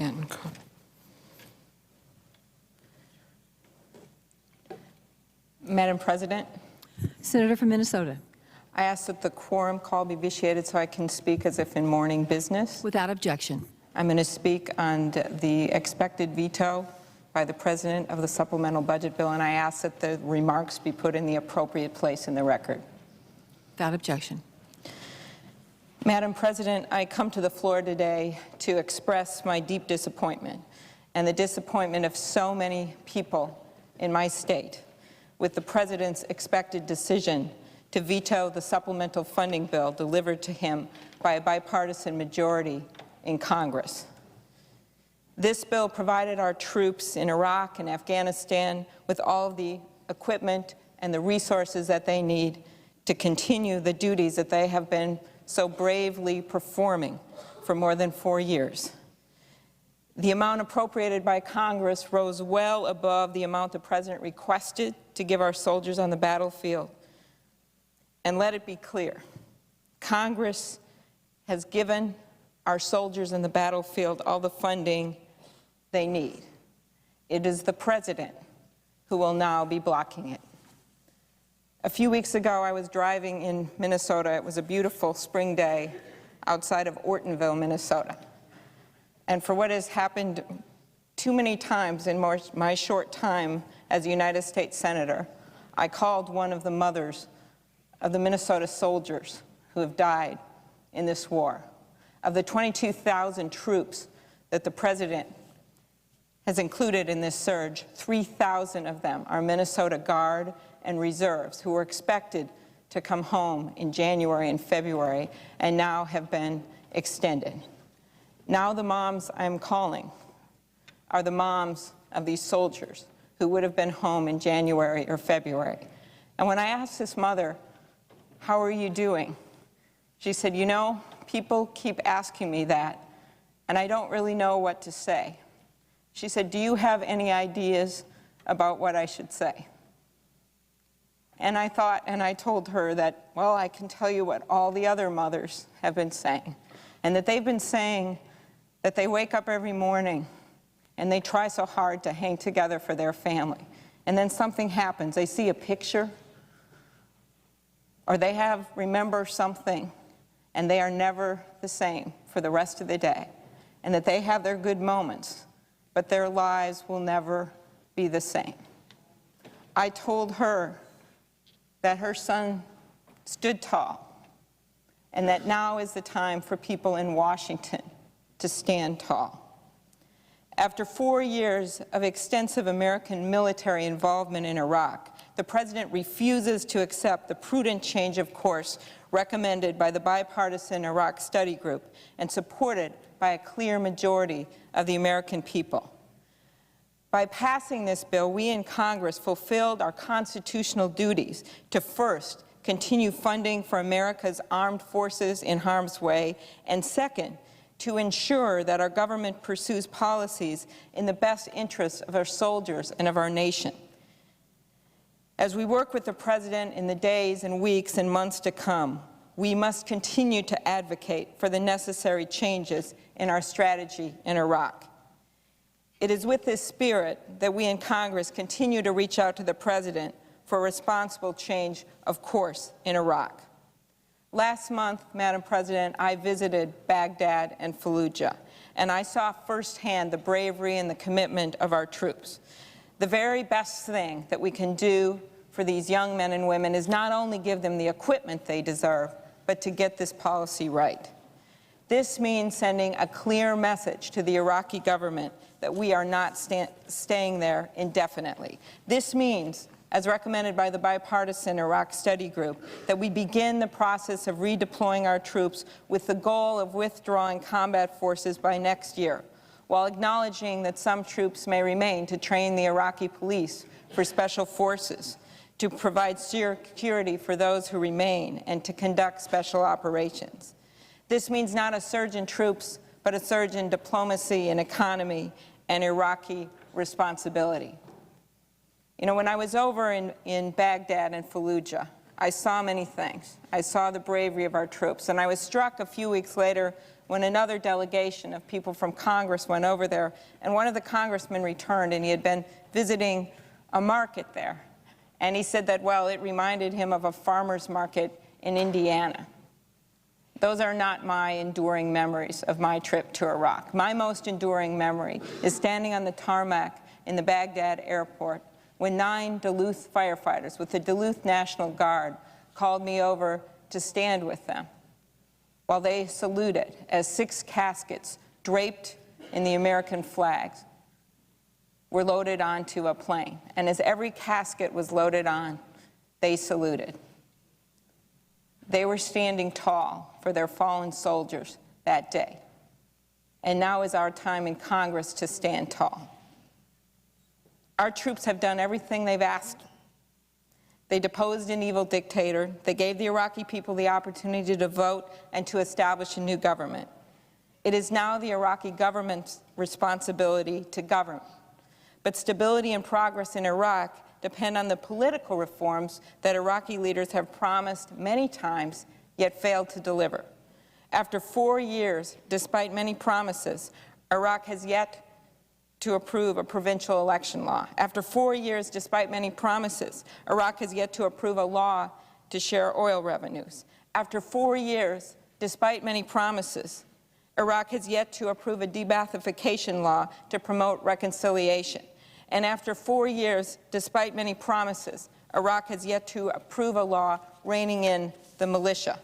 Second. Madam President, Senator from Minnesota. I ask that the quorum call be vitiated so I can speak as if in morning business. Without objection. I'm going to speak on the expected veto by the President of the supplemental budget bill, and I ask that the remarks be put in the appropriate place in the record. Without objection. Madam President, I come to the floor today to express my deep disappointment and the disappointment of so many people in my state with the President's expected decision to veto the supplemental funding bill delivered to him by a bipartisan majority in Congress. This bill provided our troops in Iraq and Afghanistan with all of the equipment and the resources that they need to continue the duties that they have been so bravely performing for more than 4 years. The amount appropriated by Congress rose well above the amount the President requested to give our soldiers on the battlefield. And let it be clear, Congress has given our soldiers in the battlefield all the funding they need. It is the President who will now be blocking it. A few weeks ago, I was driving in Minnesota. It was a beautiful spring day outside of Ortonville, Minnesota. And for what has happened too many times in my short time as a United States Senator, I called one of the mothers of the Minnesota soldiers who have died in this war. Of the 22,000 troops that the President has included in this surge, 3,000 of them are Minnesota Guard and Reserves who were expected to come home in January and February and now have been extended. Now the moms I'm calling are the moms of these soldiers who would have been home in January or February. And when I asked this mother, "How are you doing?" she said, "You know, people keep asking me that, and I don't really know what to say." She said, "Do you have any ideas about what I should say?" And I thought, and I told her that, well, I can tell you what all the other mothers have been saying, and that they've been saying that they wake up every morning and they try so hard to hang together for their family. And then something happens. They see a picture, or they remember something, and they are never the same for the rest of the day. And that they have their good moments, but their lives will never be the same. I told her that her son stood tall, and that now is the time for people in Washington to stand tall. After 4 years of extensive American military involvement in Iraq, the President refuses to accept the prudent change of course recommended by the bipartisan Iraq study group and supported by a clear majority of the American people. By passing this bill, we in Congress fulfilled our constitutional duties to first, continue funding for America's armed forces in harm's way, and second, to ensure that our government pursues policies in the best interests of our soldiers and of our nation. As we work with the President in the days and weeks and months to come, we must continue to advocate for the necessary changes in our strategy in Iraq. It is with this spirit that we in Congress continue to reach out to the President for a responsible change of course in Iraq. Last month, Madam President, I visited Baghdad and Fallujah, and I saw firsthand the bravery and the commitment of our troops. The very best thing that we can do for these young men and women is not only give them the equipment they deserve, but to get this policy right. This means sending a clear message to the Iraqi government that we are not staying there indefinitely. This means, as recommended by the bipartisan Iraq study group, that we begin the process of redeploying our troops with the goal of withdrawing combat forces by next year, while acknowledging that some troops may remain to train the Iraqi police for special forces, to provide security for those who remain, and to conduct special operations. This means not a surge in troops, but a surge in diplomacy and economy and Iraqi responsibility. You know, when I was over in Baghdad and Fallujah, I saw many things. I saw the bravery of our troops, and I was struck a few weeks later when another delegation of people from Congress went over there, and one of the congressmen returned, and he had been visiting a market there. And he said that, well, it reminded him of a farmer's market in Indiana. Those are not my enduring memories of my trip to Iraq. My most enduring memory is standing on the tarmac in the Baghdad airport when 9 Duluth firefighters with the Duluth National Guard called me over to stand with them while they saluted as 6 caskets draped in the American flags were loaded onto a plane. And as every casket was loaded on, they saluted. They were standing tall for their fallen soldiers that day. And now is our time in Congress to stand tall. Our troops have done everything they've asked. They deposed an evil dictator. They gave the Iraqi people the opportunity to vote and to establish a new government. It is now the Iraqi government's responsibility to govern. But stability and progress in Iraq depend on the political reforms that Iraqi leaders have promised many times, yet failed to deliver. After 4 years, despite many promises, Iraq has yet to approve a provincial election law. After 4 years, despite many promises, Iraq has yet to approve a law to share oil revenues. After 4 years, despite many promises, Iraq has yet to approve a de-Baathification law to promote reconciliation. And after 4 years, despite many promises, Iraq has yet to approve a law reining in the militia.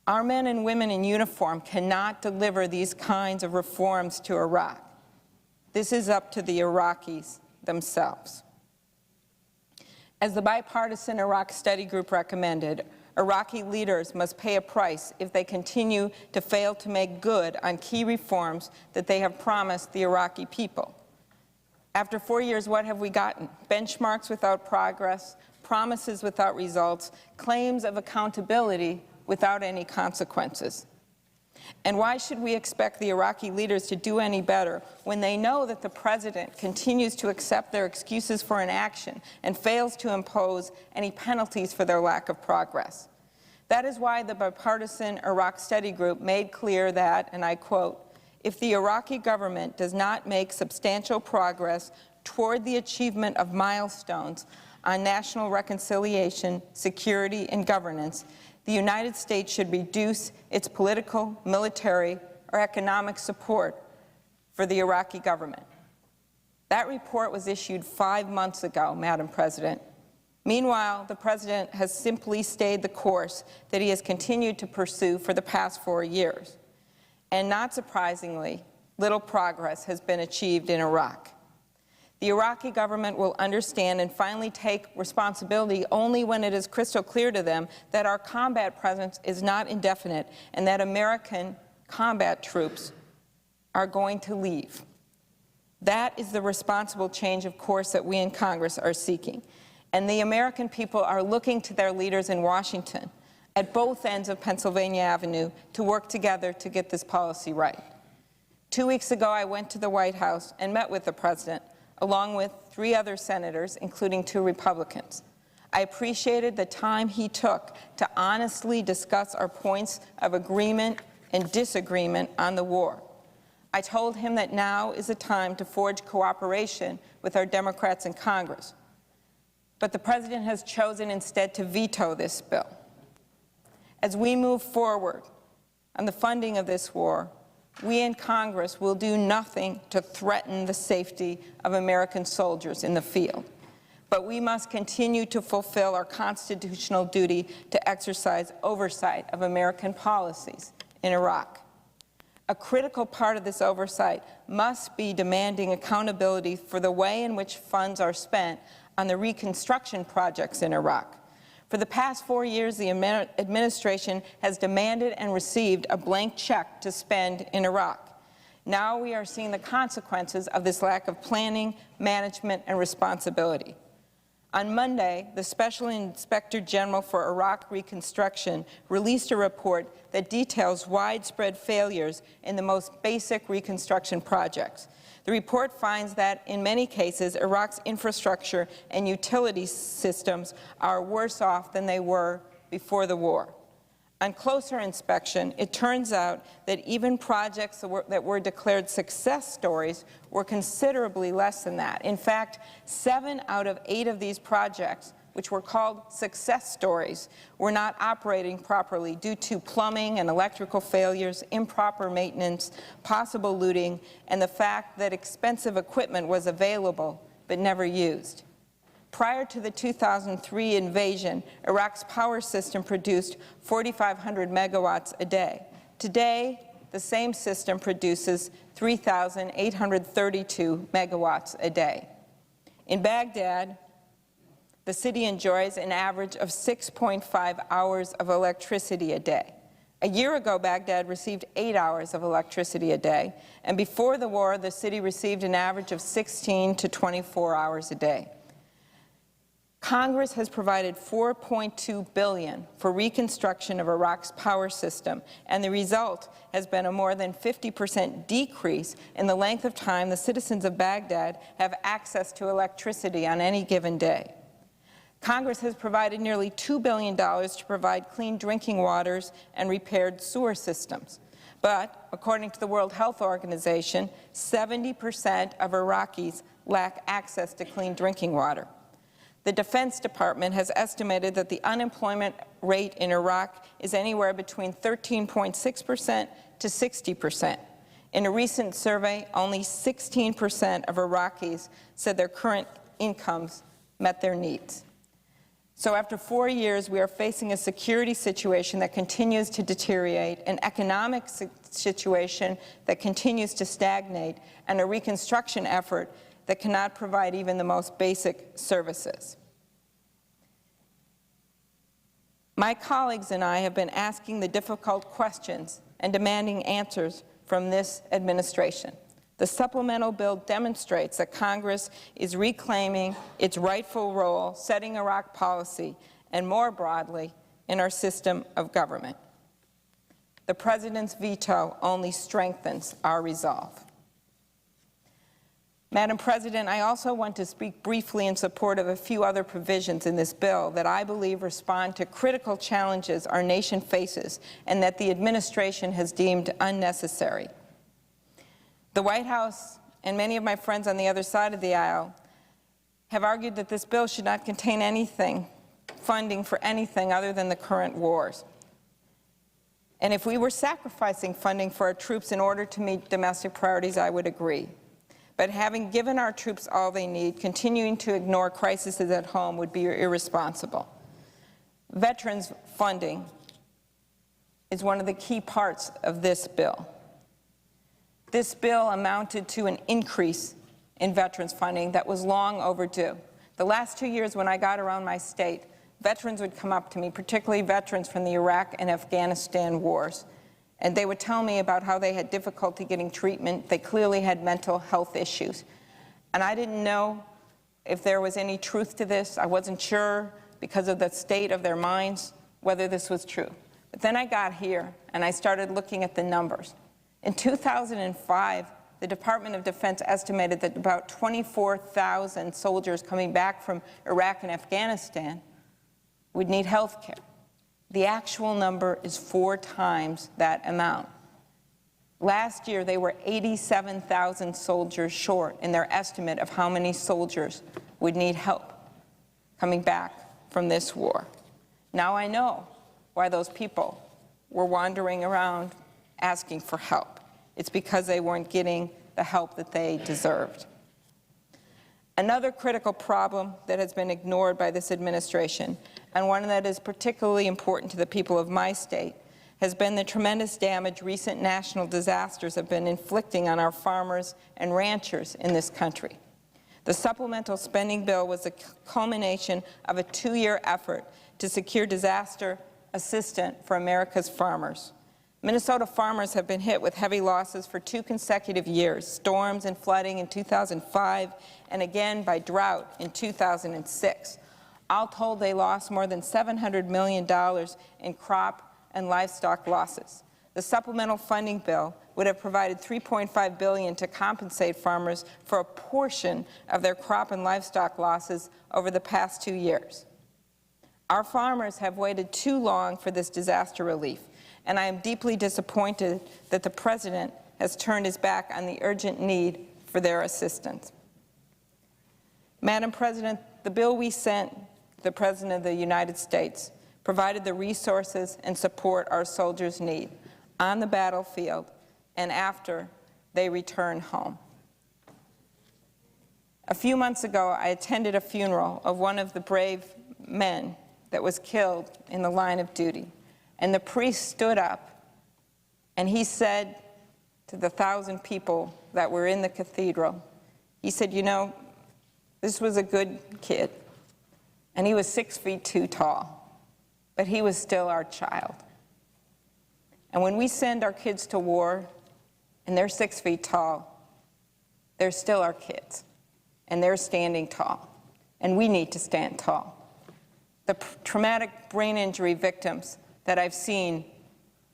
Our men and women in uniform cannot deliver these kinds of reforms to Iraq. This is up to the Iraqis themselves. As the bipartisan Iraq study group recommended, Iraqi leaders must pay a price if they continue to fail to make good on key reforms that they have promised the Iraqi people. After 4 years, what have we gotten? Benchmarks without progress, promises without results, claims of accountability without any consequences. And why should we expect the Iraqi leaders to do any better when they know that the president continues to accept their excuses for inaction and fails to impose any penalties for their lack of progress? That is why the bipartisan Iraq study group made clear that, and I quote, if the Iraqi government does not make substantial progress toward the achievement of milestones on national reconciliation, security, and governance, the United States should reduce its political, military, or economic support for the Iraqi government. That report was issued 5 months ago, Madam President. Meanwhile, the President has simply stayed the course that he has continued to pursue for the past 4 years. And not surprisingly, little progress has been achieved in Iraq. The Iraqi government will understand and finally take responsibility only when it is crystal clear to them that our combat presence is not indefinite and that American combat troops are going to leave. That is the responsible change of course that we in Congress are seeking. And the American people are looking to their leaders in Washington at both ends of Pennsylvania Avenue to work together to get this policy right. 2 weeks ago, I went to the White House and met with the President, along with 3 other senators, including 2 Republicans. I appreciated the time he took to honestly discuss our points of agreement and disagreement on the war. I told him that now is the time to forge cooperation with our Democrats in Congress. But the President has chosen instead to veto this bill. As we move forward on the funding of this war, we in Congress will do nothing to threaten the safety of American soldiers in the field. But we must continue to fulfill our constitutional duty to exercise oversight of American policies in Iraq. A critical part of this oversight must be demanding accountability for the way in which funds are spent on the reconstruction projects in Iraq. For the past 4 years, the administration has demanded and received a blank check to spend in Iraq. Now we are seeing the consequences of this lack of planning, management, and responsibility. On Monday, the Special Inspector General for Iraq Reconstruction released a report that details widespread failures in the most basic reconstruction projects. The report finds that, in many cases, Iraq's infrastructure and utility systems are worse off than they were before the war. On closer inspection, it turns out that even projects that were declared success stories were considerably less than that. In fact, 7 out of 8 of these projects, which were called success stories, were not operating properly due to plumbing and electrical failures, improper maintenance, possible looting, and the fact that expensive equipment was available but never used. Prior to the 2003 invasion, Iraq's power system produced 4,500 megawatts a day. Today, the same system produces 3,832 megawatts a day. In Baghdad, the city enjoys an average of 6.5 hours of electricity a day. A year ago, Baghdad received 8 hours of electricity a day, and before the war, the city received an average of 16 to 24 hours a day. Congress has provided $4.2 billion for reconstruction of Iraq's power system, and the result has been a more than 50% decrease in the length of time the citizens of Baghdad have access to electricity on any given day. Congress has provided nearly $2 billion to provide clean drinking waters and repaired sewer systems. But, according to the World Health Organization, 70% of Iraqis lack access to clean drinking water. The Defense Department has estimated that the unemployment rate in Iraq is anywhere between 13.6% to 60%. In a recent survey, only 16% of Iraqis said their current incomes met their needs. So after 4 years, we are facing a security situation that continues to deteriorate, an economic situation that continues to stagnate, and a reconstruction effort that cannot provide even the most basic services. My colleagues and I have been asking the difficult questions and demanding answers from this administration. The supplemental bill demonstrates that Congress is reclaiming its rightful role, setting Iraq policy, and more broadly, in our system of government. The President's veto only strengthens our resolve. Madam President, I also want to speak briefly in support of a few other provisions in this bill that I believe respond to critical challenges our nation faces and that the administration has deemed unnecessary. The White House and many of my friends on the other side of the aisle have argued that this bill should not contain funding for anything other than the current wars. And if we were sacrificing funding for our troops in order to meet domestic priorities, I would agree. But having given our troops all they need, continuing to ignore crises at home would be irresponsible. Veterans funding is one of the key parts of this bill. This bill amounted to an increase in veterans funding that was long overdue. The last 2 years when I got around my state, veterans would come up to me, particularly veterans from the Iraq and Afghanistan wars, and they would tell me about how they had difficulty getting treatment. They clearly had mental health issues. And I didn't know if there was any truth to this. I wasn't sure, because of the state of their minds, whether this was true. But then I got here, and I started looking at the numbers. In 2005, the Department of Defense estimated that about 24,000 soldiers coming back from Iraq and Afghanistan would need health care. The actual number is 4 times that amount. Last year, they were 87,000 soldiers short in their estimate of how many soldiers would need help coming back from this war. Now I know why those people were wandering around asking for help. It's because they weren't getting the help that they deserved. Another critical problem that has been ignored by this administration, and one that is particularly important to the people of my state, has been the tremendous damage recent national disasters have been inflicting on our farmers and ranchers in this country. The supplemental spending bill was the culmination of a 2-year effort to secure disaster assistance for America's farmers. Minnesota farmers have been hit with heavy losses for 2 consecutive years, storms and flooding in 2005, and again by drought in 2006. All told, they lost more than $700 million in crop and livestock losses. The supplemental funding bill would have provided $3.5 billion to compensate farmers for a portion of their crop and livestock losses over the past 2 years. Our farmers have waited too long for this disaster relief, and I am deeply disappointed that the President has turned his back on the urgent need for their assistance. Madam President, the bill we sent the President of the United States provided the resources and support our soldiers need on the battlefield and after they return home. A few months ago, I attended a funeral of one of the brave men that was killed in the line of duty, and the priest stood up and he said to the 1,000 people that were in the cathedral, he said, "You know, this was a good kid, and he was 6 feet 2 tall, but he was still our child. And when we send our kids to war and they're 6 feet tall, they're still our kids, and they're standing tall, and we need to stand tall." The traumatic brain injury victims that I've seen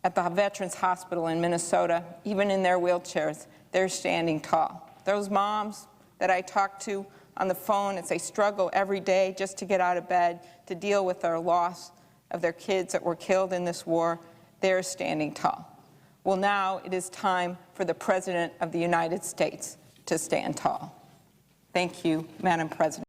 at the Veterans Hospital in Minnesota, even in their wheelchairs, they're standing tall. Those moms that I talk to on the phone as they struggle every day just to get out of bed, to deal with their loss of their kids that were killed in this war, they're standing tall. Well, now it is time for the President of the United States to stand tall. Thank you, Madam President.